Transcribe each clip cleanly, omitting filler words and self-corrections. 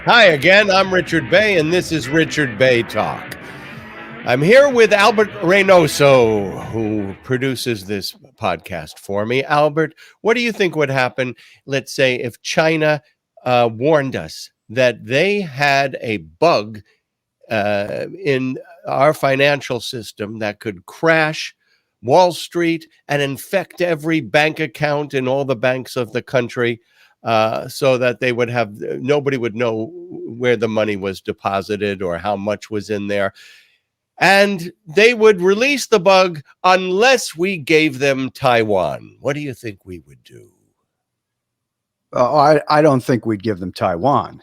Hi again, I'm Richard Bey, and this is Richard Bey Talk. I'm here with Albert Reinoso, who produces this podcast for me. Albert, what do you think would happen, let's say, if China warned us that they had a bug in our financial system that could crash Wall Street and infect every bank account in all the banks of the country, so that they would have nobody would know where the money was deposited or how much was in there, and they would release the bug unless we gave them Taiwan? What do you think we would do? I don't think we'd give them Taiwan.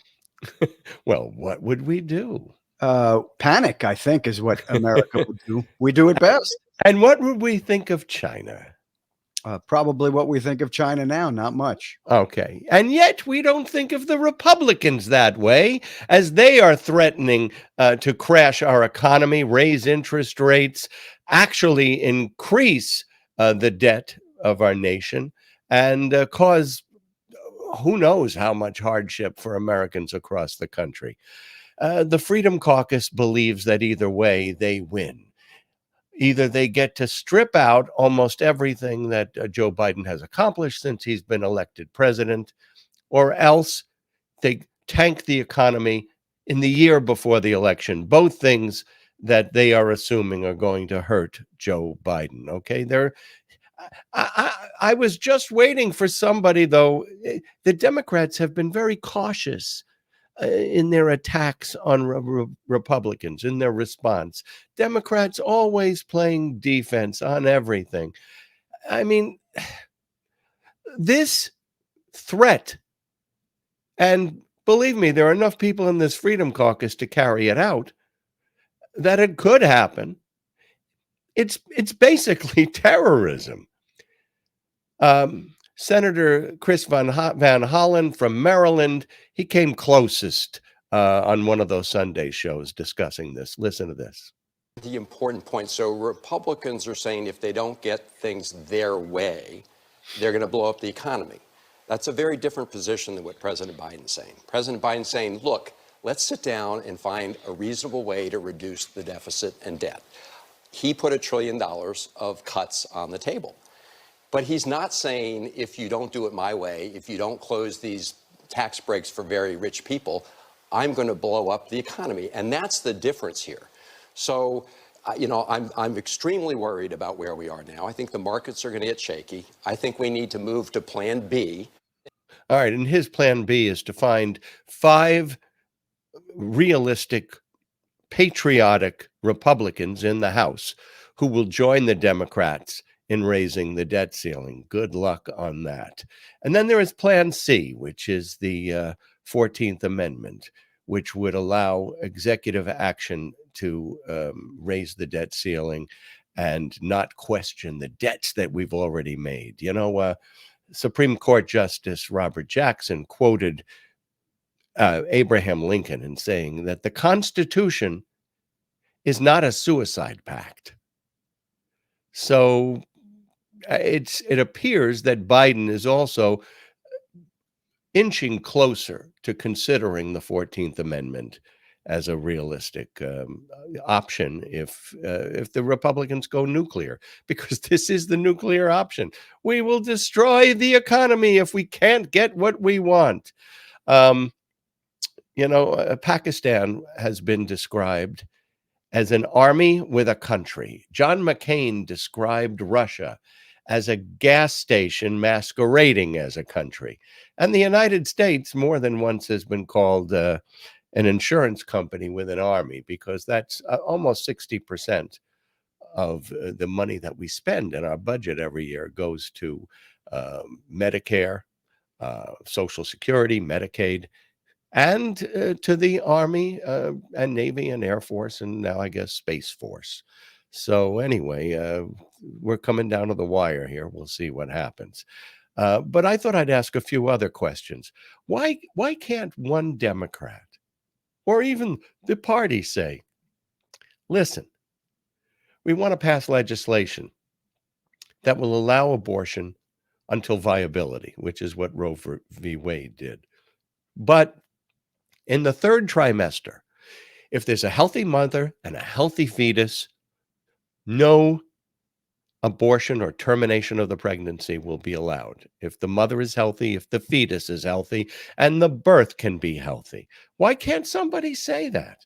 Well, what would we do? Panic, I think, is what America would do. We do it best. And what would we think of China? Probably what we think of China now, not much. Okay. And yet we don't think of the Republicans that way, as they are threatening to crash our economy, raise interest rates, actually increase the debt of our nation, and cause who knows how much hardship for Americans across the country. The Freedom Caucus believes that either way they win. Either they get to strip out almost everything that Joe Biden has accomplished since he's been elected president, or else they tank the economy in the year before the election. Both things that they are assuming are going to hurt Joe Biden. Okay, I was just waiting for somebody, though. The Democrats have been very cautious in their attacks on Republicans, in their response. Democrats always playing defense on everything. I mean, this threat, and believe me, there are enough people in this Freedom Caucus to carry it out, that it could happen. It's basically terrorism. Senator Chris Van Hollen from Maryland, he came closest on one of those Sunday shows discussing this. Listen to this. The important point. So Republicans are saying if they don't get things their way, they're going to blow up the economy. That's a very different position than what President Biden's saying. President Biden's saying, look, let's sit down and find a reasonable way to reduce the deficit and debt. He put $1 trillion of cuts on the table. But he's not saying, if you don't do it my way, if you don't close these tax breaks for very rich people, I'm going to blow up the economy. And that's the difference here. So, I'm extremely worried about where we are now. I think the markets are going to get shaky. I think we need to move to Plan B. All right. And his Plan B is to find 5 realistic, patriotic Republicans in the House who will join the Democrats in raising the debt ceiling. Good luck on that. And then there is Plan C, which is the 14th Amendment, which would allow executive action to raise the debt ceiling and not question the debts that we've already made. Supreme Court Justice Robert Jackson quoted Abraham Lincoln in saying that the Constitution is not a suicide pact. So it appears that Biden is also inching closer to considering the 14th Amendment as a realistic option if the Republicans go nuclear, because this is the nuclear option. We will destroy the economy if we can't get what we want. Pakistan has been described as an army with a country. John McCain described Russia as a gas station masquerading as a country. And the United States more than once has been called an insurance company with an army, because that's almost 60% of the money that we spend in our budget every year goes to Medicare, Social Security, Medicaid, and to the Army and Navy and Air Force, and now I guess Space Force. So anyway, we're coming down to the wire here. We'll see what happens. But I thought I'd ask a few other questions. Why can't one Democrat or even the party say, listen, we want to pass legislation that will allow abortion until viability, which is what Roe v. Wade did. But in the third trimester, if there's a healthy mother and a healthy fetus, no abortion or termination of the pregnancy will be allowed. If the mother is healthy, if the fetus is healthy, and the birth can be healthy. Why can't somebody say that?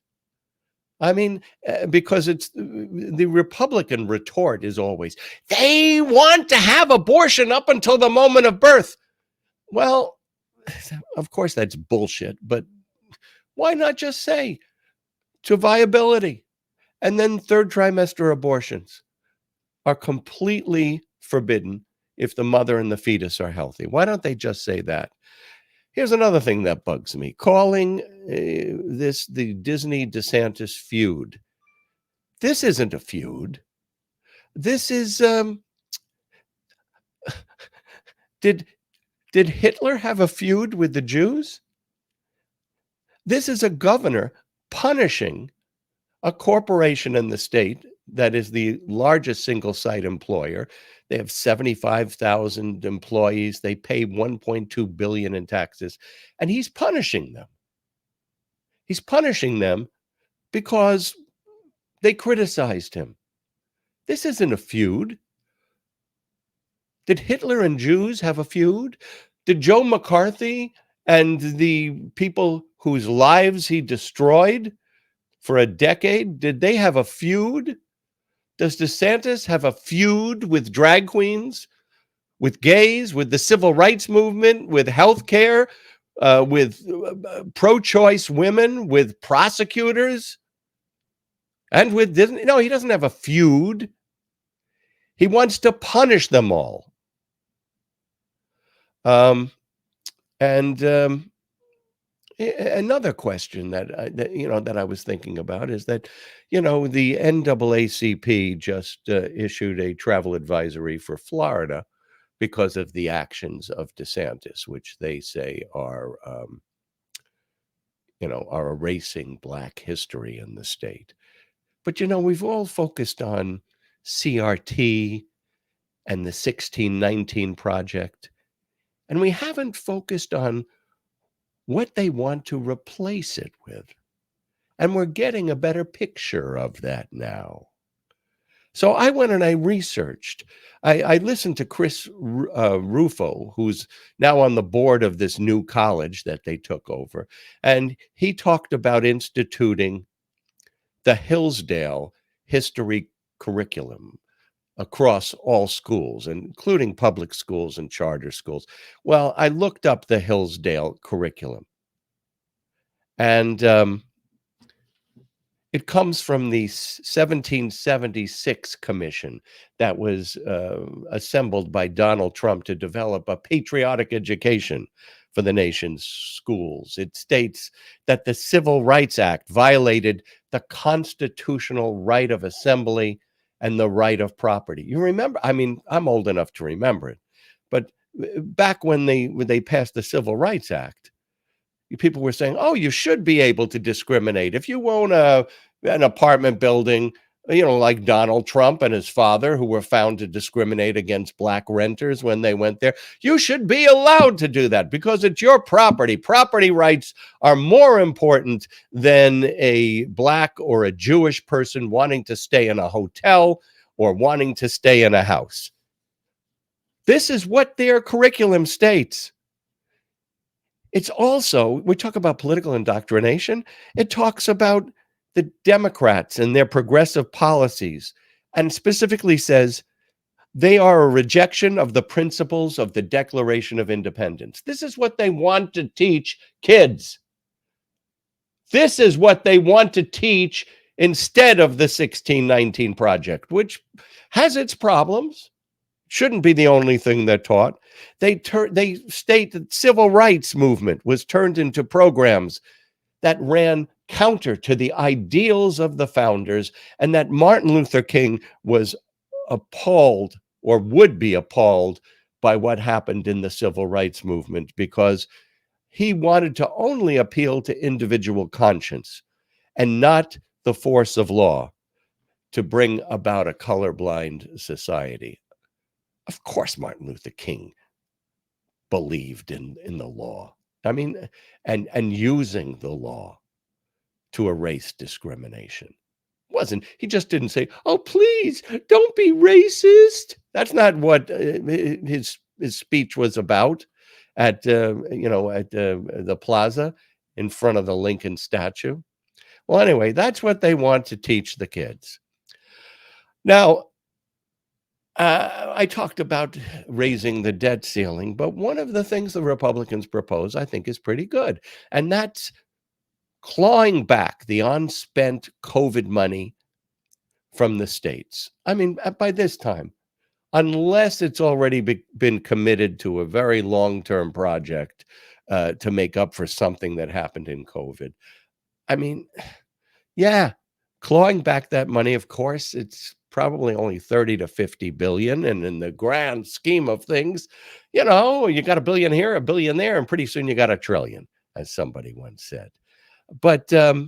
I mean, because it's the Republican retort is always, they want to have abortion up until the moment of birth. Well, of course, that's bullshit, but why not just say to viability? And then third trimester abortions are completely forbidden if the mother and the fetus are healthy. Why don't they just say that? Here's another thing that bugs me. Calling this the Disney DeSantis feud. This isn't a feud. This is, did Hitler have a feud with the Jews? This is a governor punishing a corporation in the state that is the largest single site employer. They have 75,000 employees. They pay $1.2 billion in taxes, and he's punishing them. He's punishing them because they criticized him. This isn't a feud. Did Hitler and Jews have a feud? Did Joe McCarthy and the people whose lives he destroyed for a decade, did they have a feud? Does DeSantis have a feud with drag queens, with gays, with the civil rights movement, with healthcare, with pro-choice women, with prosecutors, and with Disney? No, he doesn't have a feud. He wants to punish them all. Another question that I was thinking about is that, the NAACP just issued a travel advisory for Florida because of the actions of DeSantis, which they say are erasing Black history in the state. But, we've all focused on CRT and the 1619 Project, and we haven't focused on what they want to replace it with. And we're getting a better picture of that now. So I went and I researched. I listened to Chris Rufo, who's now on the board of this new college that they took over. And he talked about instituting the Hillsdale history curriculum across all schools, including public schools and charter schools. Well, I looked up the Hillsdale curriculum, and it comes from the 1776 commission that was assembled by Donald Trump to develop a patriotic education for the nation's schools. It states that the Civil Rights Act violated the constitutional right of assembly and the right of property. You remember? I mean, I'm old enough to remember it, but back when they passed the Civil Rights Act, people were saying, "Oh, you should be able to discriminate if you own an apartment building." Like Donald Trump and his father, who were found to discriminate against Black renters when they went there. You should be allowed to do that because it's your property. Property rights are more important than a Black or a Jewish person wanting to stay in a hotel or wanting to stay in a house. This is what their curriculum states. It's also, we talk about political indoctrination. It talks about the Democrats and their progressive policies, and specifically says they are a rejection of the principles of the Declaration of Independence. This is what they want to teach kids. This is what they want to teach instead of the 1619 Project, which has its problems. Shouldn't be the only thing they're taught. They state that civil rights movement was turned into programs that ran counter to the ideals of the founders, and that Martin Luther King was appalled or would be appalled by what happened in the civil rights movement because he wanted to only appeal to individual conscience and not the force of law to bring about a colorblind society. Of course, Martin Luther King believed in the law. I mean, and using the law to erase discrimination. He just didn't say, "Oh, please don't be racist." That's not what his speech was about at the plaza in front of the Lincoln statue. Well, anyway, that's what they want to teach the kids. Now, I talked about raising the debt ceiling, but one of the things the Republicans propose, I think, is pretty good, and that's clawing back the unspent COVID money from the states. I mean, by this time, unless it's already been committed to a very long-term project to make up for something that happened in COVID. I mean, yeah, clawing back that money, of course, it's probably only 30 to 50 billion. And in the grand scheme of things, you got $1 billion here, $1 billion there, and pretty soon you got $1 trillion, as somebody once said. But I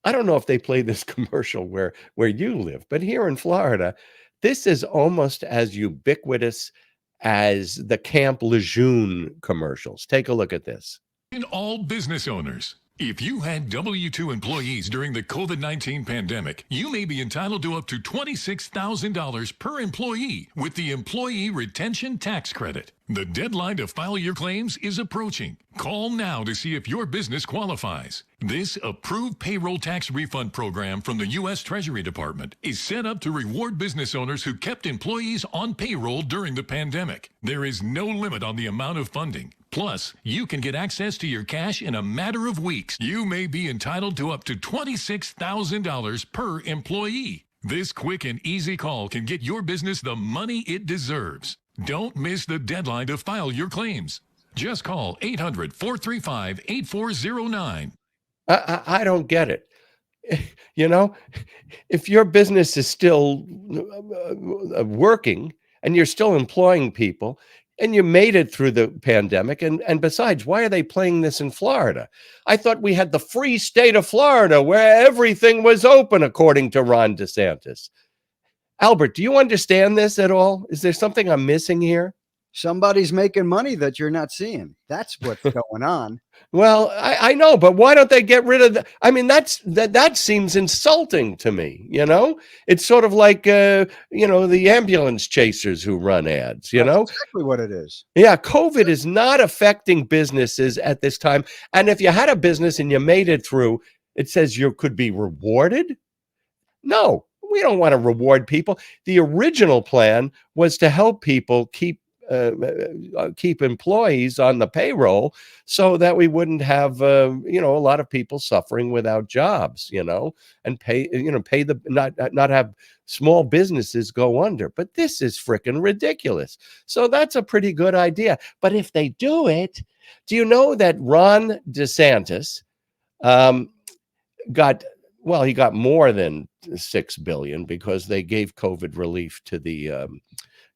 don't know if they play this commercial where you live, but here in Florida, this is almost as ubiquitous as the Camp Lejeune commercials. Take a look at this. In all business owners, if you had W-2 employees during the COVID-19 pandemic, you may be entitled to up to $26,000 per employee with the Employee Retention Tax Credit. The deadline to file your claims is approaching. Call now to see if your business qualifies. This approved payroll tax refund program from the U.S. Treasury Department is set up to reward business owners who kept employees on payroll during the pandemic. There is no limit on the amount of funding. Plus, you can get access to your cash in a matter of weeks. You may be entitled to up to $26,000 per employee. This quick and easy call can get your business the money it deserves. Don't miss the deadline to file your claims. Just call 800-435-8409. I don't get it. If your business is still working and you're still employing people and you made it through the pandemic, and besides, why are they playing this in Florida? I thought we had the free state of Florida where everything was open, according to Ron DeSantis. Albert, do you understand this at all? Is there something I'm missing here? Somebody's making money that you're not seeing. That's what's going on. Well, I know, but why don't they get rid of the? I mean, that seems insulting to me. It's sort of like the ambulance chasers who run ads. That's exactly what it is. Yeah, COVID is not affecting businesses at this time. And if you had a business and you made it through, it says you could be rewarded. No, we don't want to reward people. The original plan was to help people keep employees on the payroll so that we wouldn't have a lot of people suffering without jobs, and pay the not have small businesses go under. But this is freaking ridiculous. So that's a pretty good idea. But if they do it, do you know that Ron DeSantis got more than $6 billion because they gave COVID relief to the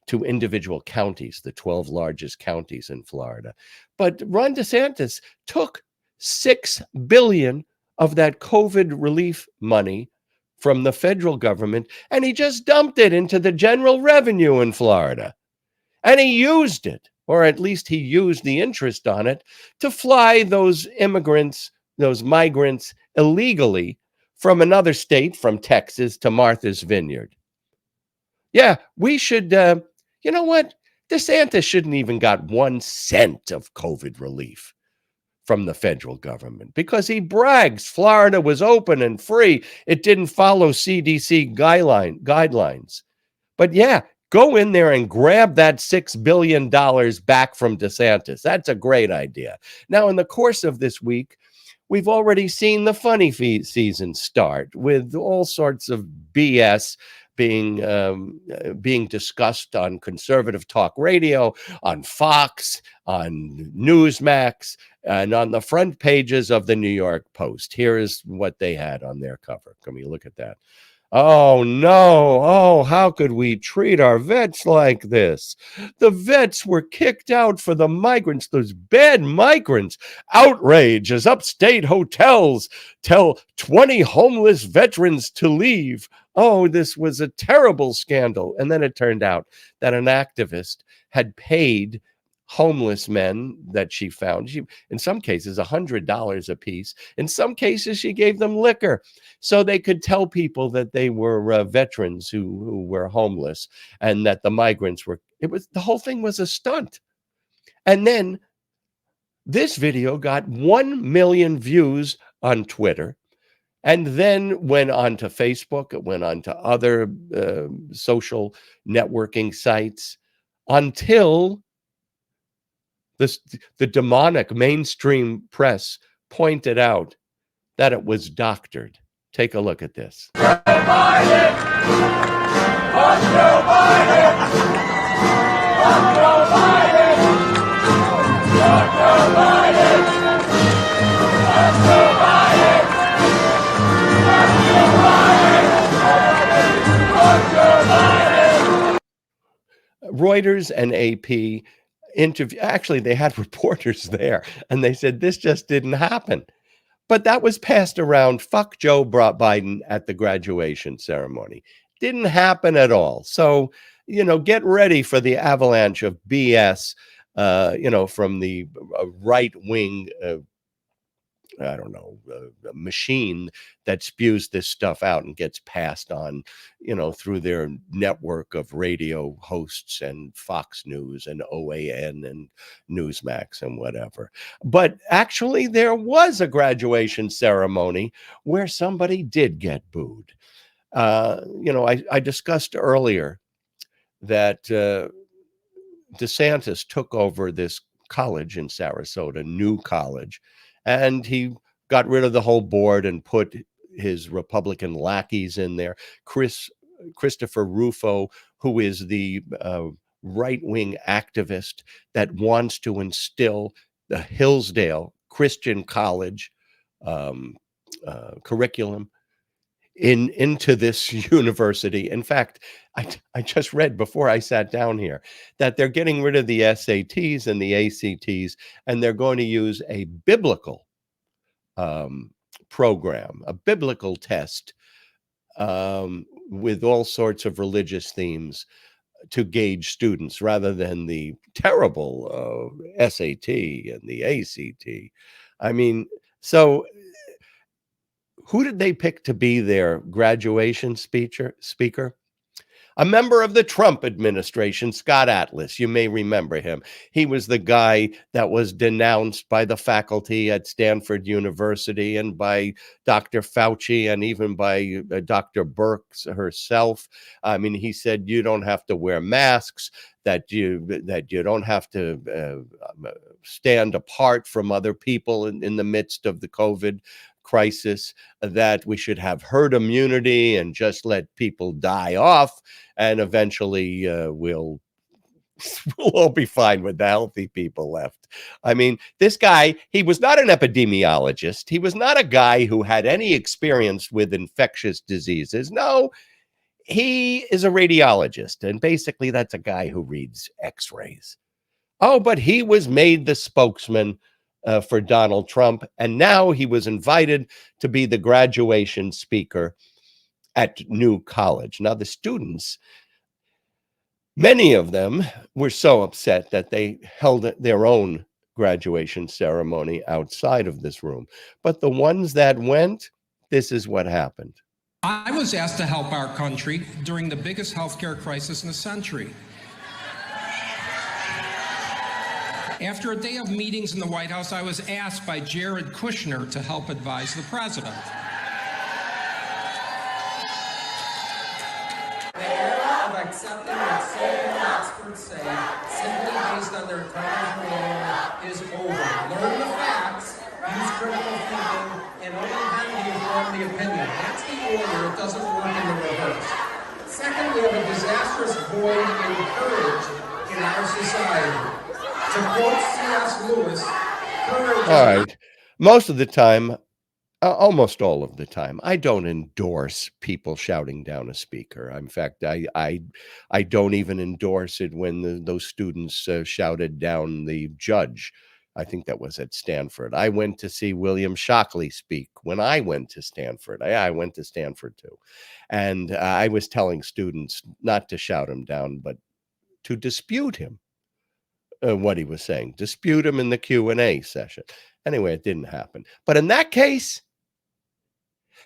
to individual counties, the 12 largest counties in Florida. But Ron DeSantis took $6 billion of that COVID relief money from the federal government, and he just dumped it into the general revenue in Florida. And he used it, or at least he used the interest on it, to fly those immigrants, those migrants, illegally from another state, from Texas to Martha's Vineyard. Yeah, we should, you know what? DeSantis shouldn't even got 1 cent of COVID relief from the federal government because he brags Florida was open and free. It didn't follow CDC guidelines. But yeah, go in there and grab that $6 billion back from DeSantis. That's a great idea. Now, in the course of this week, we've already seen the funny season start with all sorts of BS being discussed on conservative talk radio, on Fox, on Newsmax, and on the front pages of the New York Post. Here is what they had on their cover. Can we look at that? Oh, no. Oh, how could we treat our vets like this? The vets were kicked out for the migrants, those bad migrants. Outrage as upstate hotels tell 20 homeless veterans to leave. Oh, this was a terrible scandal. And then it turned out that an activist had paid homeless men that she found. She, in some cases, $100 a piece. In some cases, she gave them liquor so they could tell people that they were veterans who were homeless and that the migrants were. The whole thing was a stunt. And then this video got 1 million views on Twitter, and then went on to Facebook. It went on to other social networking sites until the demonic mainstream press pointed out that it was doctored. Take a look at this. Joe Biden! Joe Biden! Joe Biden! Joe Biden! Joe Biden! Reuters and AP interview. Actually, they had reporters there, and they said this just didn't happen. But that was passed around. Fuck Joe Biden at the graduation ceremony. Didn't happen at all. So, get ready for the avalanche of BS, from the right wing. I don't know, a machine that spews this stuff out and gets passed on, through their network of radio hosts and Fox News and OAN and Newsmax and whatever. But actually, there was a graduation ceremony where somebody did get booed. I discussed earlier that DeSantis took over this college in Sarasota, New College, and he got rid of the whole board and put his Republican lackeys in there. Christopher Rufo, who is the right-wing activist that wants to instill the Hillsdale Christian College curriculum into this university. In fact, I just read before I sat down here that they're getting rid of the SATs and the ACTs, and they're going to use a biblical program, a biblical test with all sorts of religious themes to gauge students rather than the terrible SAT and the ACT. I mean, so who did they pick to be their graduation speaker? A member of the Trump administration, Scott Atlas. You may remember him. He was the guy that was denounced by the faculty at Stanford University and by Dr. Fauci and even by Dr. Birx herself. I mean, he said you don't have to wear masks, that you don't have to stand apart from other people in the midst of the COVID crisis, that we should have herd immunity and just let people die off, and eventually we'll all be fine with the healthy people left. I mean, this guy, he was not an epidemiologist. He was not a guy who had any experience with infectious diseases. No, he is a radiologist, and basically that's a guy who reads x-rays. Oh, but he was made the spokesman for Donald Trump, and now he was invited to be the graduation speaker at New College. Now, the students, many of them were so upset that they held their own graduation ceremony outside of this room. But the ones that went, this is what happened. I was asked to help our country during the biggest healthcare crisis in a century. After a day of meetings in the White House, I was asked by Jared Kushner to help advise the president. Of accepting what so many experts say, simply based on their time alone, is over. Learn the facts, use critical thinking, and only then do you form the opinion. That's the order. It doesn't work in the reverse. Second, we have a disastrous void in courage in our society. To quote C.S. Lewis, courage. All right. Most of the time, almost all of the time, I don't endorse people shouting down a speaker. In fact, I don't even endorse it when those students shouted down the judge. I think that was at Stanford. I went to see William Shockley speak when I went to Stanford. I went to Stanford too. And I was telling students not to shout him down, but to dispute him. what he was saying. Dispute him in the Q&A session. Anyway, it didn't happen. But in that case,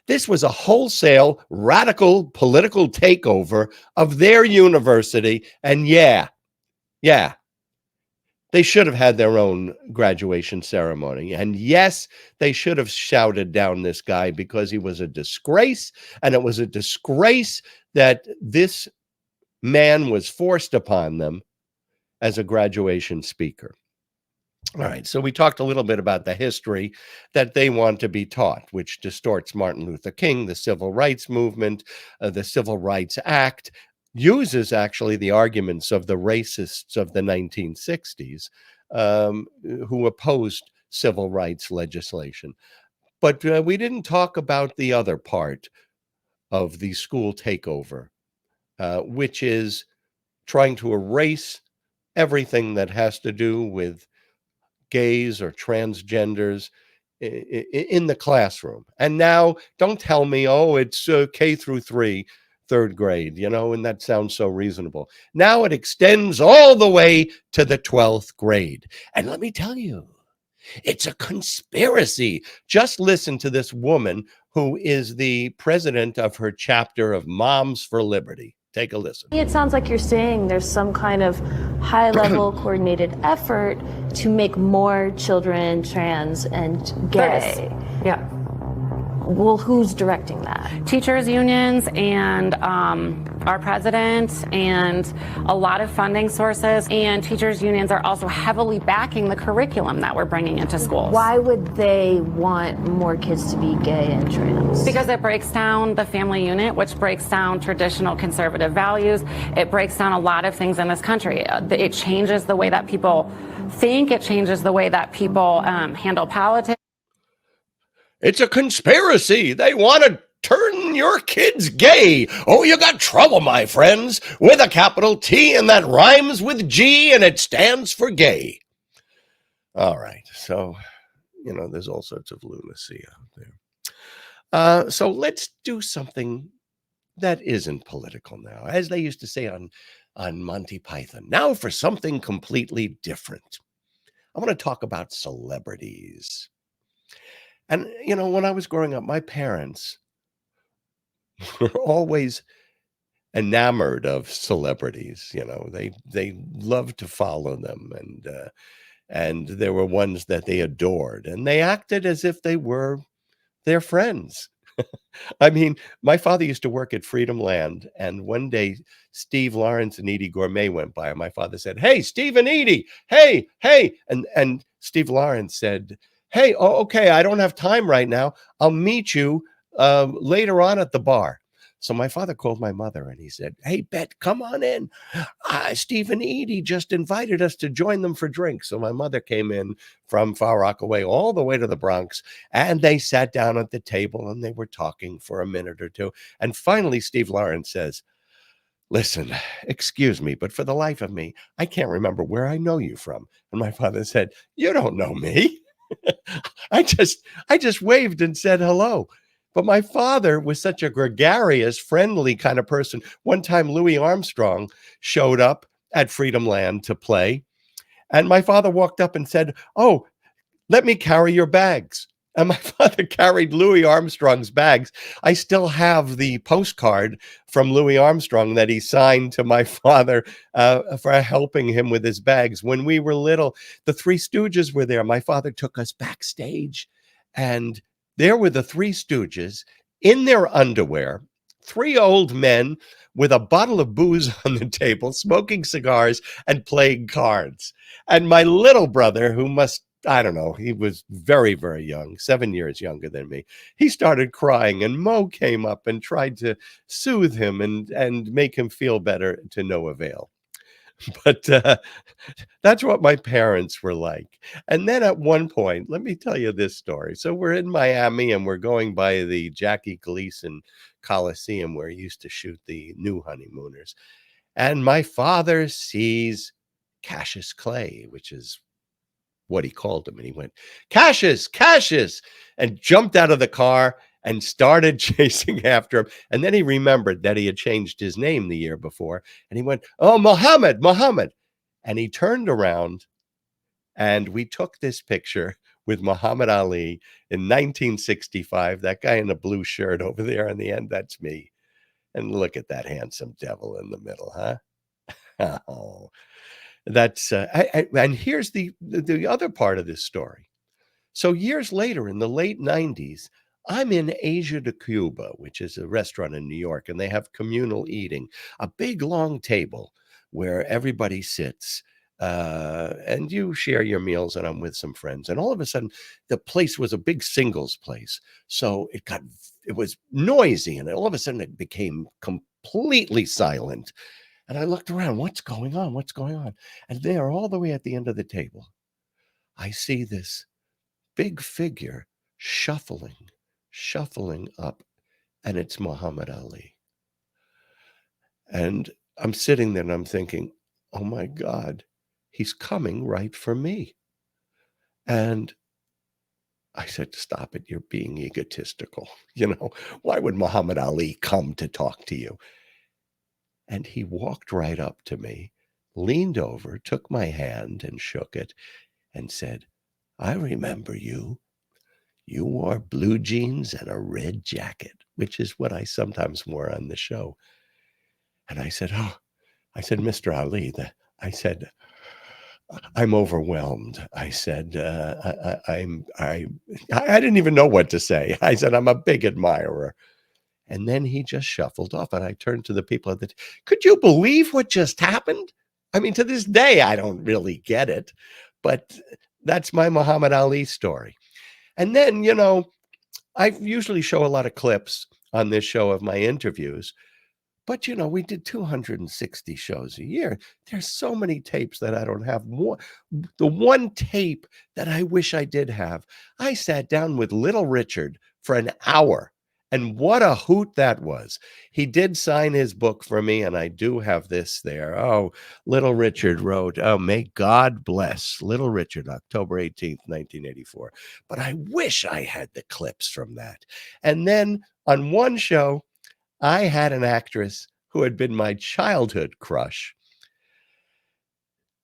this was a wholesale, radical political takeover of their university. And yeah, they should have had their own graduation ceremony. And yes, they should have shouted down this guy because he was a disgrace. And it was a disgrace that this man was forced upon them as a graduation speaker. All right, so we talked a little bit about the history that they want to be taught, which distorts Martin Luther King, the Civil Rights Movement, the Civil Rights Act, uses actually the arguments of the racists of the 1960s who opposed civil rights legislation. But we didn't talk about the other part of the school takeover, which is trying to erase everything that has to do with gays or transgenders in the classroom. And now don't tell me, oh, it's K through 3, third grade, and that sounds so reasonable. Now it extends all the way to the 12th grade. And let me tell you, it's a conspiracy. Just listen to this woman who is the president of her chapter of Moms for Liberty. Take a listen. It sounds like you're saying there's some kind of high-level coordinated effort to make more children trans and gay. Yeah. Well, who's directing that? Teachers unions and our president and a lot of funding sources, and teachers unions are also heavily backing the curriculum that we're bringing into schools. Why would they want more kids to be gay and trans? Because it breaks down the family unit, which breaks down traditional conservative values. It breaks down a lot of things in this country. It changes the way that people think. It changes the way that people handle politics. It's a conspiracy. They want to turn your kids gay. Oh, you got trouble, my friends, with a capital T, and that rhymes with G, and it stands for gay. All right. So, there's all sorts of lunacy out there. So let's do something that isn't political now, as they used to say on Monty Python. Now for something completely different. I want to talk about celebrities. And, when I was growing up, my parents were always enamored of celebrities. They loved to follow them, and there were ones that they adored, and they acted as if they were their friends. I mean, my father used to work at Freedom Land, and one day Steve Lawrence and Edie Gourmet went by, and my father said, "Hey, Steve and Edie, hey," and Steve Lawrence said, "Hey, okay, I don't have time right now. I'll meet you later on at the bar." So my father called my mother and he said, "Hey, Bet, come on in. Steve and Edie just invited us to join them for drinks." So my mother came in from Far Rockaway all the way to the Bronx, and they sat down at the table and they were talking for a minute or two. And finally, Steve Lawrence says, "Listen, excuse me, but for the life of me, I can't remember where I know you from." And my father said, "You don't know me." I just waved and said hello. But my father was such a gregarious, friendly kind of person. One time, Louis Armstrong showed up at Freedom Land to play. And my father walked up and said, "Oh, let me carry your bags." And my father carried Louis Armstrong's bags. I still have the postcard from Louis Armstrong that he signed to my father for helping him with his bags. When we were little, the Three Stooges were there. My father took us backstage, and there were the Three Stooges in their underwear, 3 old men with a bottle of booze on the table, smoking cigars and playing cards. And my little brother, who I don't know, he was very, very young, 7 years younger than me. He started crying, and Mo came up and tried to soothe him and make him feel better, to no avail. But that's what my parents were like. And then at one point, let me tell you this story. So we're in Miami and we're going by the Jackie Gleason Coliseum where he used to shoot the New Honeymooners. And my father sees Cassius Clay, which is what he called him. And he went, Cassius, and jumped out of the car and started chasing after him. And then he remembered that he had changed his name the year before. And he went, "Oh, Muhammad. And he turned around and we took this picture with Muhammad Ali in 1965. That guy in the blue shirt over there in the end, that's me. And look at that handsome devil in the middle, huh? Oh, that's and here's the other part of this story. So years later, in the late 90s, I'm in Asia de Cuba, which is a restaurant in New York, and they have communal eating, a big long table where everybody sits. And you share your meals, and I'm with some friends. And all of a sudden, the place was a big singles place. So it was noisy, and all of a sudden it became completely silent. And I looked around, what's going on? What's going on? And there, all the way at the end of the table, I see this big figure shuffling up, and it's Muhammad Ali. And I'm sitting there and I'm thinking, oh my God, he's coming right for me. And I said, stop it, you're being egotistical. Why would Muhammad Ali come to talk to you? And he walked right up to me, leaned over, took my hand and shook it and said, I remember you. You wore blue jeans and a red jacket, which is what I sometimes wore on the show. And I said, Mr. Ali, I'm overwhelmed. I said, I didn't even know what to say. I said, I'm a big admirer. And then he just shuffled off. And I turned to the people at could you believe what just happened? I mean, to this day, I don't really get it. But that's my Muhammad Ali story. And then, I usually show a lot of clips on this show of my interviews. But, we did 260 shows a year. There's so many tapes that I don't have. The one tape that I wish I did have, I sat down with Little Richard for an hour. And what a hoot that was. He did sign his book for me, and I do have this there. Oh, Little Richard wrote, may God bless Little Richard, October 18th, 1984. But I wish I had the clips from that. And then on one show, I had an actress who had been my childhood crush.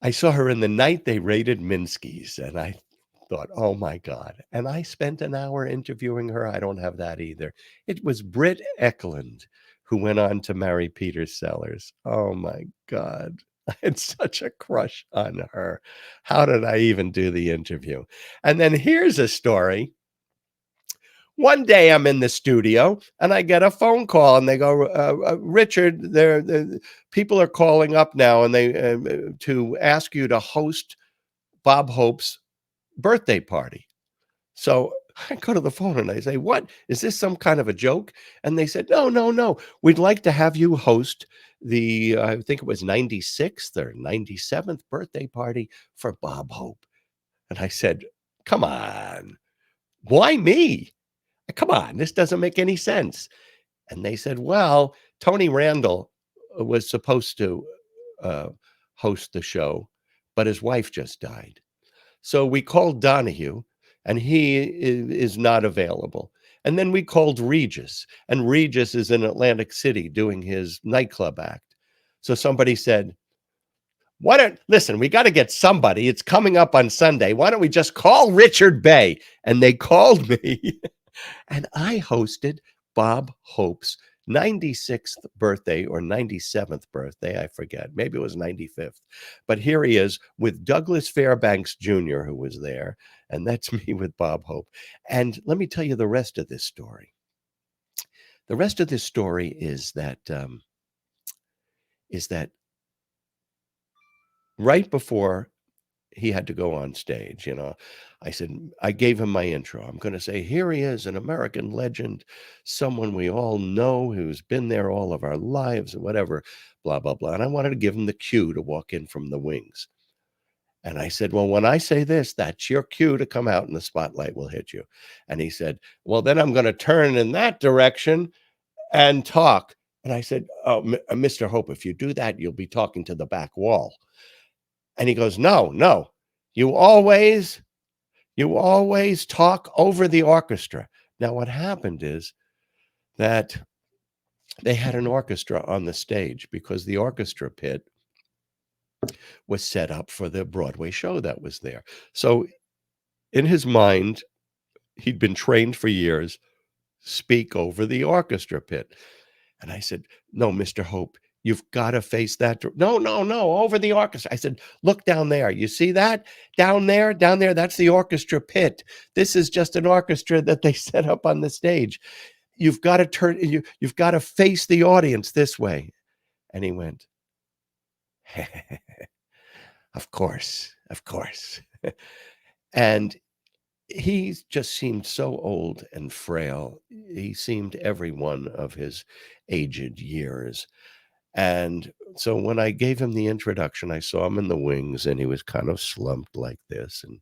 I saw her in the night they raided Minsky's, and I thought, oh my God. And I spent an hour interviewing her. I don't have that either. It was Britt Eklund who went on to marry Peter Sellers. Oh my God. I had such a crush on her. How did I even do the interview? And then here's a story. One day I'm in the studio and I get a phone call and they go, Richard, people are calling up now and they to ask you to host Bob Hope's birthday party. So I go to the phone and I say, what? Is this some kind of a joke? And they said, no. We'd like to have you host the, I think it was 96th or 97th birthday party for Bob Hope. And I said, come on, why me? Come on, this doesn't make any sense. And they said, well, Tony Randall was supposed to host the show, but his wife just died. So we called Donahue, and he is not available. And then we called Regis, and Regis is in Atlantic City doing his nightclub act. So somebody said, listen, we got to get somebody. It's coming up on Sunday. Why don't we just call Richard Bey? And they called me. And I hosted Bob Hope's 96th birthday or 97th birthday. I forget. Maybe it was 95th. But here he is with Douglas Fairbanks Jr., who was there. And that's me with Bob Hope. And let me tell you the rest of this story. The rest of this story is that right before he had to go on stage, I said, I gave him my intro. I'm going to say, here he is, an American legend, someone we all know who's been there all of our lives, or whatever, blah, blah, blah. And I wanted to give him the cue to walk in from the wings. And I said, well, when I say this, that's your cue to come out and the spotlight will hit you. And he said, well, then I'm going to turn in that direction and talk. And I said, oh, Mr. Hope, if you do that, you'll be talking to the back wall. And he goes, no, you always talk over the orchestra. Now, what happened is that they had an orchestra on the stage because the orchestra pit was set up for the Broadway show that was there. So in his mind, he'd been trained for years, speak over the orchestra pit. And I said, no, Mr. Hope, you've got to face that. No, over the orchestra. I said, look down there. You see that? Down there, that's the orchestra pit. This is just an orchestra that they set up on the stage. You've got to you've got to face the audience this way. And he went, of course. And he just seemed so old and frail. He seemed every one of his aged years. And so when I gave him the introduction, I saw him in the wings and he was kind of slumped like this. And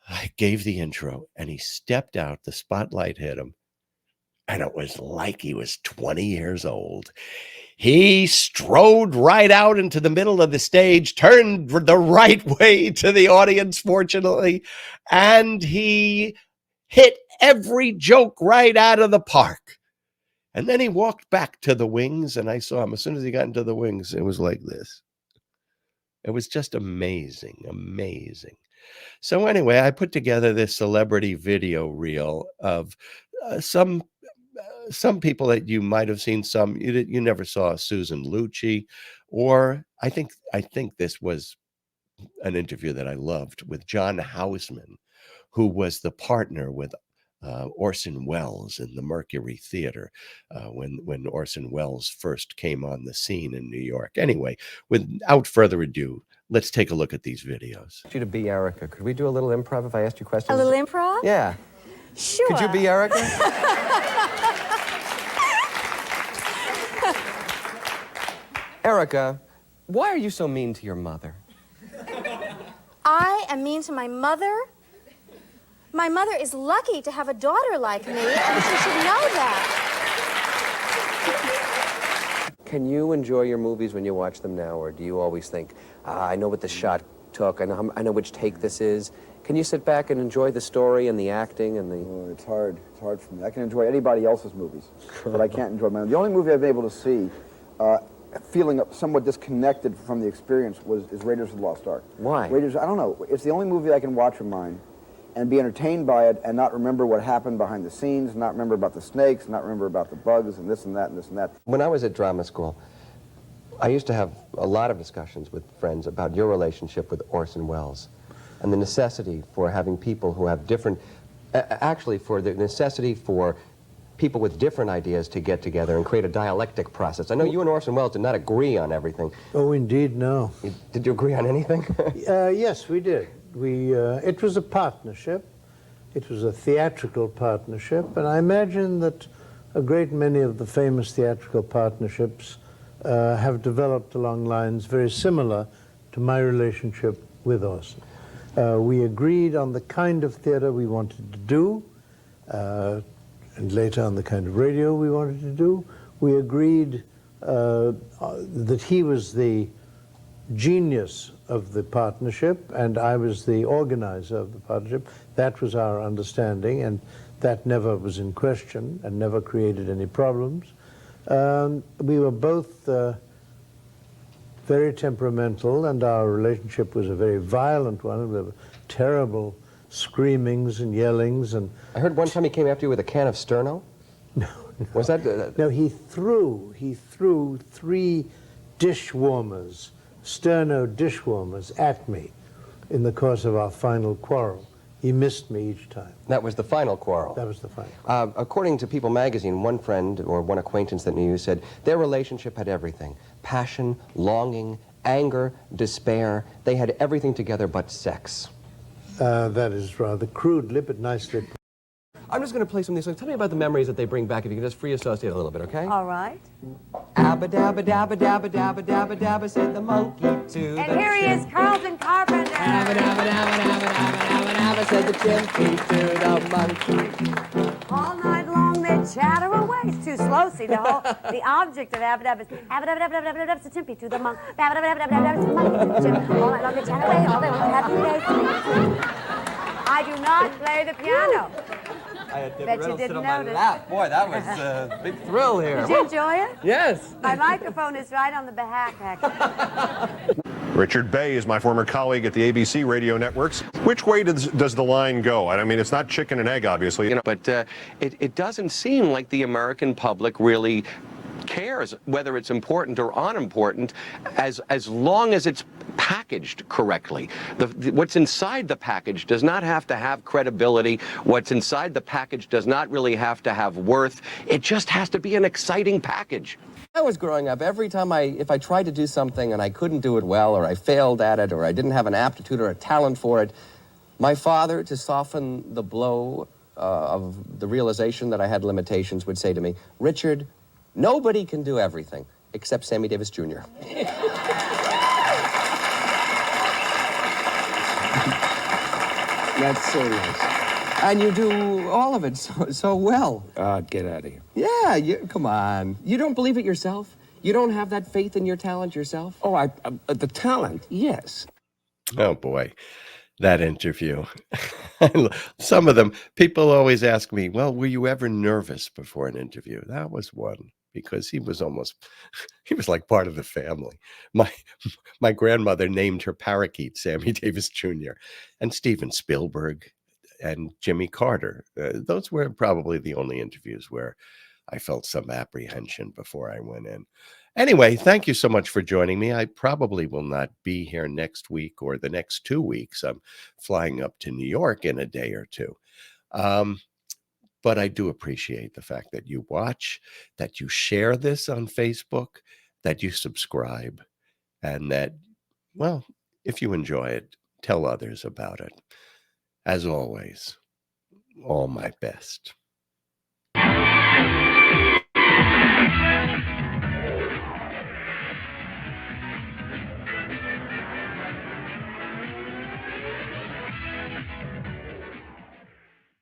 I gave the intro and he stepped out, the spotlight hit him. And it was like he was 20 years old. He strode right out into the middle of the stage, turned the right way to the audience, fortunately, and he hit every joke right out of the park. And then he walked back to the wings, and I saw him. As soon as he got into the wings, it was like this. It was just amazing. So anyway, I put together this celebrity video reel of some people that you might have seen. Some you never saw. Susan Lucci, or I think this was an interview that I loved with John Houseman, who was the partner with Orson Welles in the Mercury Theater when Orson Welles first came on the scene in New York. Anyway, without further ado, let's take a look at these videos. You to be Erica. Could we do a little improv if I asked you questions? A little improv? Yeah. Sure. Could you be Erica? Erica, why are you so mean to your mother? I am mean to my mother? My mother is lucky to have a daughter like me, and she should know that. Can you enjoy your movies when you watch them now, or do you always think, I know what the shot took, I know which take this is? Can you sit back and enjoy the story and the acting and the... Oh, it's hard for me. I can enjoy anybody else's movies, but I can't enjoy my own. The only movie I've been able to see feeling somewhat disconnected from the experience is Raiders of the Lost Ark. Why? Raiders, I don't know. It's the only movie I can watch of mine and be entertained by it and not remember what happened behind the scenes, not remember about the snakes, not remember about the bugs and this and that and this and that. When I was at drama school, I used to have a lot of discussions with friends about your relationship with Orson Welles and the necessity for having people who have different, actually for the necessity for people with different ideas to get together and create a dialectic process. I know you and Orson Welles did not agree on everything. Oh, indeed, no. Did you agree on anything? Yes, we did. It was a partnership. It was a theatrical partnership, and I imagine that a great many of the famous theatrical partnerships have developed along lines very similar to my relationship with Orson. We agreed on the kind of theater we wanted to do, and later on the kind of radio we wanted to do. We agreed that he was the genius of the partnership and I was the organizer of the partnership. That was our understanding, and that never was in question and never created any problems. We were both very temperamental, and our relationship was a very violent one. There were terrible screamings and yellings. And I heard one time he came after you with a can of Sterno? No. Was that... No, he threw 3 dishwarmers, Sterno dishwarmers, at me in the course of our final quarrel. He missed me each time. That was the final quarrel? That was the final. According to People magazine, one friend or one acquaintance that knew you said their relationship had everything. Passion, longing, anger, despair. They had everything together but sex. That is rather crudely but nicely. I'm just going to play some of these songs. Tell me about the memories that they bring back, if you can just free associate a little bit, okay? All right. Abba dabba dabba dabba dabba dabba dabba said the monkey to the And here he is, Carlton Carpenter. Abba dabba dabba dabba dabba dabba dabba said the chimpanzee to the monkey. All night long they chatter away. It's too slow, see, the object of Abba dabba is Abba dabba dabba dabba dabba, it's a chimpy to the monkey. Abba dabba dabba dabba dabba, it's a monkey to the chimp. All night long they chatter away, all day long happy days. I do not play the piano. had Debbie Bet you Reynolds sit didn't on my notice. lap. Boy, that was a big thrill here. Did you enjoy it? Yes. My microphone is right on the back, actually. Richard Bey is my former colleague at the ABC radio networks. Which way does the line go? I mean, it's not chicken and egg, obviously. But it doesn't seem like the American public really cares whether it's important or unimportant as long as it's packaged correctly. What's inside the package does not have to have credibility. What's inside the package does not really have to have worth. It just has to be an exciting package. I was growing up, every time if I tried to do something and I couldn't do it well, or I failed at it, or I didn't have an aptitude or a talent for it, my father, to soften the blow of the realization that I had limitations, would say to me, Richard, nobody can do everything except Sammy Davis Jr. That's so nice. And you do all of it so well. Get out of here. Yeah, come on. You don't believe it yourself? You don't have that faith in your talent yourself? Oh, the talent, yes. Oh, boy. That interview. Some of them, people always ask me, well, were you ever nervous before an interview? That was one, because he was like part of the family. My grandmother named her parakeet Sammy Davis Jr. and Steven Spielberg and Jimmy Carter. Those were probably the only interviews where I felt some apprehension before I went in. Anyway, thank you so much for joining me. I probably will not be here next week or the next 2 weeks. I'm flying up to New York in a day or two. But I do appreciate the fact that you watch, that you share this on Facebook, that you subscribe, and that, well, if you enjoy it, tell others about it. As always, all my best.